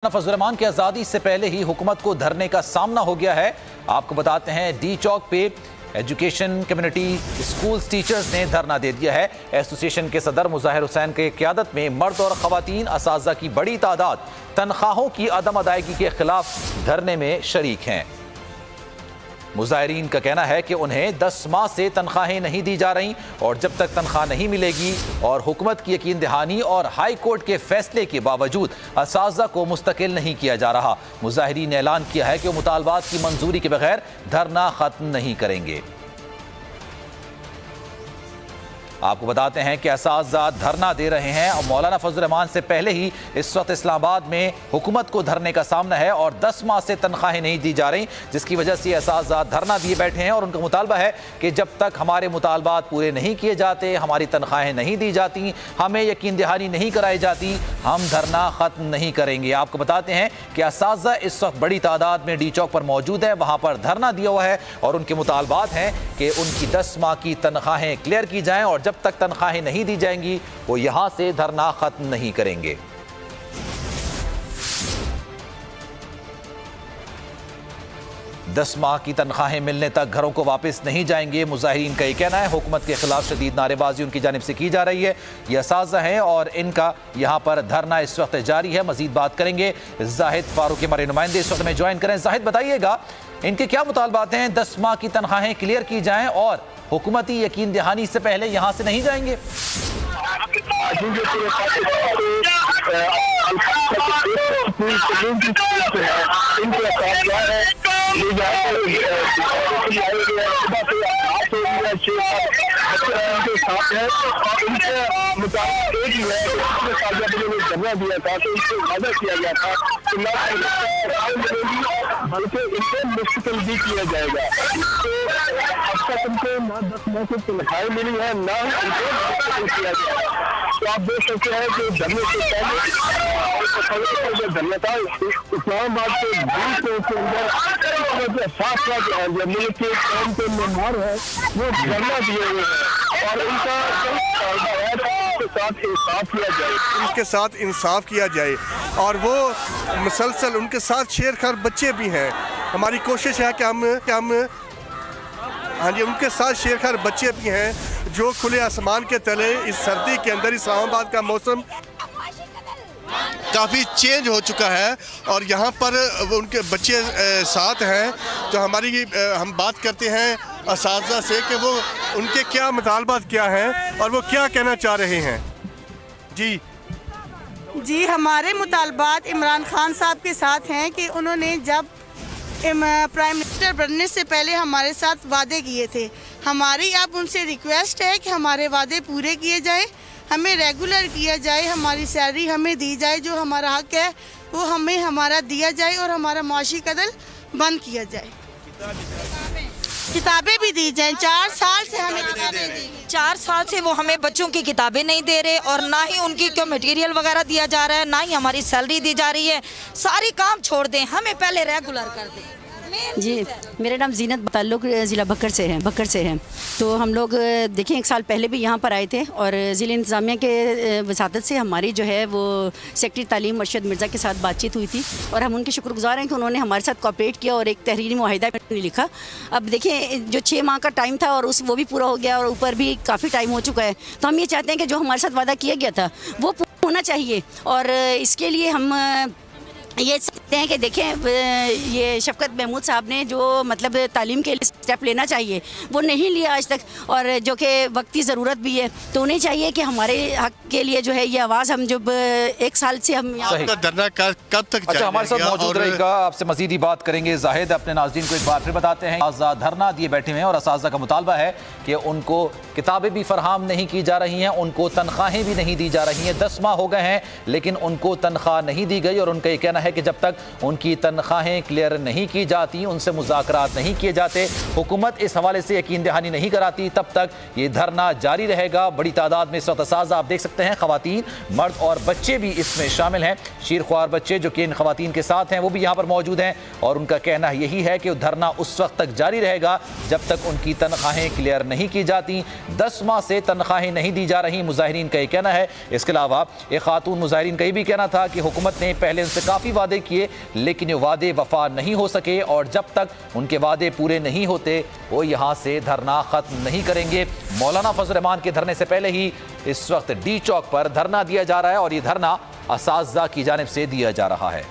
फजल रहमान की आज़ादी से पहले ही हुकूमत को धरने का सामना हो गया है। आपको बताते हैं डी चौक पे एजुकेशन कम्युनिटी स्कूल्स टीचर्स ने धरना दे दिया है। एसोसिएशन के सदर मुज़ाहिर हुसैन के क़यादत में मर्द और ख़वातीन असातिज़ा की बड़ी तादाद तनख्वाहों की अदम अदायगी के खिलाफ धरने में शरीक हैं। मुज़ाहिरीन का कहना है कि उन्हें 10 माह से तनख्वाहें नहीं दी जा रही और जब तक तनख्वाह नहीं मिलेगी और हुकूमत की यकीन दहानी और हाई कोर्ट के फैसले के बावजूद असातिज़ा को मुस्तकिल नहीं किया जा रहा। मुज़ाहिरीन ने ऐलान किया है कि वो मुतालबात की मंजूरी के बगैर धरना ख़त्म नहीं करेंगे। आपको बताते हैं कि असातिज़ा धरना दे रहे हैं और मौलाना फजल रहमान से पहले ही इस वक्त इस्लामाबाद में हुकूमत को धरने का सामना है और 10 माह से तनख्वाहें नहीं दी जा रही, जिसकी वजह से असातिज़ा धरना दिए बैठे हैं और उनका मुतालबा है कि जब तक हमारे मुतालबात पूरे नहीं किए जाते, हमारी तनख्वाहें नहीं दी जाती, हमें यकीन दहानी नहीं कराई जाती, हम धरना ख़त्म नहीं करेंगे। आपको बताते हैं कि असातिज़ा इस वक्त बड़ी तादाद में डी चौक पर मौजूद है, वहाँ पर धरना दिया हुआ है और उनके मुतालबात हैं कि उनकी 10 माह की तनख्वाहें क्लियर की जाएँ और जब तक तनख्वाहें नहीं दी जाएंगी वो यहां से धरना खत्म नहीं करेंगे। दस माह की तनख्वाहें मिलने तक घरों को वापस नहीं जाएंगे। मुजाहिरीन का ये कहना है। हुकूमत के खिलाफ शदीद नारेबाजी उनकी जानिब से की जा रही है। ये असातिज़ा हैं और इनका यहाँ पर धरना इस वक्त जारी है। मजीद बात करेंगे। जाहिद फारूक हमारे नुमाइंदे इस वक्त में ज्वाइन करें। जाहिद, बताइएगा इनके क्या मुतालबात हैं? 10 माह की तनख्वाहें क्लियर की जाएं और हुकूमती यकीन दहानी से पहले यहाँ से नहीं जाएंगे। बल्कि इनको मुश्किल भी किया जाएगा। अब तक उनको ना 10 माह की तनख्वाही मिली है, ना ही उनको मुश्किल किया जाएगा। तो आप देख सकते हैं कि धरने से पहले जो धरना था इस्लामाबाद के अंदर साफ जो मुल्क के कौम के मेहमान है वो धरना दिए हुए हैं और उनका उनके साथ इंसाफ किया जाए और वो मुसलसल उनके साथ शेरखार बच्चे भी हैं। हमारी कोशिश है कि हम हाँ जी, उनके साथ शेरखार बच्चे भी हैं जो खुले आसमान के तले इस सर्दी के अंदर इस्लामाबाद का मौसम काफ़ी चेंज हो चुका है और यहाँ पर उनके बच्चे साथ हैं। तो हम बात करते हैं असातिज़ा से कि वो उनके क्या मुतालबात क्या हैं और वो क्या कहना चाह रहे हैं। जी, हमारे मुतालबात इमरान खान साहब के साथ हैं कि उन्होंने जब प्राइम मिनिस्टर बनने से पहले हमारे साथ वादे किए थे। हमारी अब उनसे रिक्वेस्ट है कि हमारे वादे पूरे किए जाए, हमें रेगुलर किया जाए, हमारी सैलरी हमें दी जाए, जो हमारा हक है वो हमें हमारा दिया जाए और हमारा माशी कत्ल बंद किया जाए। किताबें भी दी जाएं। 4 साल से हमें किताबें दी, 4 साल से वो हमें बच्चों की किताबें नहीं दे रहे और ना ही उनकी कोई मटेरियल वगैरह दिया जा रहा है, ना ही हमारी सैलरी दी जा रही है। सारी काम छोड़ दें, हमें पहले रेगुलर कर दें। जी, मेरा नाम जीनत ताल्लुक ज़िला बकर से है। तो हम लोग देखें 1 साल पहले भी यहाँ पर आए थे और ज़िला इंतज़ामिया के वसादत से हमारी जो है वो सेक्रेटरी तालीम अरशद मिर्ज़ा के साथ बातचीत हुई थी और हम उनके शुक्रगुज़ार हैं कि उन्होंने हमारे साथ कोऑपरेट किया और एक तहरीरी मुआहिदा लिखा। अब देखें जो 6 माह का टाइम था और वो भी पूरा हो गया और ऊपर भी काफ़ी टाइम हो चुका है। तो हम ये चाहते हैं कि जो हमारे साथ वादा किया गया था वो पूरा होना चाहिए और इसके लिए हम ये सकते हैं कि देखें ये शफकत महमूद साहब ने जो मतलब तालीम के लिए स्टेप लेना चाहिए वो नहीं लिया आज तक और जो कि वक्ती ज़रूरत भी है, तो उन्हें चाहिए कि हमारे हक के लिए जो है ये आवाज़ हम जब 1 साल से हम धरना कब तक अच्छा हमारे साथ मौजूद रहेगा, आपसे मज़ीद ही बात करेंगे। जाहिद, अपने नाज़रीन को एक बार फिर बताते हैं धरना दिए बैठे हैं और असातिज़ा का मुतालबा है कि उनको किताबें भी फराहम नहीं की जा रही हैं, उनको तनख्वाहें भी नहीं दी जा रही हैं। 10 माह हो गए हैं लेकिन उनको तनख्वाह नहीं दी गई और उनका ये कहना है कि जब तक उनकी तनख्वाहें क्लियर नहीं की जाती, उनसे मुज़ाकरात नहीं किए जाते, हुकूमत इस हवाले से यकीन दहानी नहीं कराती, तब तक ये धरना जारी रहेगा। बड़ी तादाद में इस वक्त असातिज़ा आप देख सकते हैं, ख़वातीन, मर्द और बच्चे भी इसमें शामिल हैं। शीरख्वार बच्चे जो कि इन ख़वातीन के साथ हैं वो भी यहाँ पर मौजूद हैं और उनका कहना यही है कि धरना उस वक्त तक जारी रहेगा जब तक उनकी तनख्वाहें क्लियर नहीं की जाती। 10 माह से तनख्वाहें नहीं दी जा रही, मुजाहिरीन का ये कहना है। इसके अलावा एक खातून मुजाहिरीन का ये भी कहना था कि हुकूमत ने पहले उनसे काफ़ी काफ़ी वादे किए, लेकिन ये वादे वफा नहीं हो सके और जब तक उनके वादे पूरे नहीं होते वो यहाँ से धरना ख़त्म नहीं करेंगे। मौलाना फजल रहमान के धरने से पहले ही इस वक्त डी चौक पर धरना दिया जा रहा है और ये धरना असातिज़ा की जानिब से दिया जा रहा है।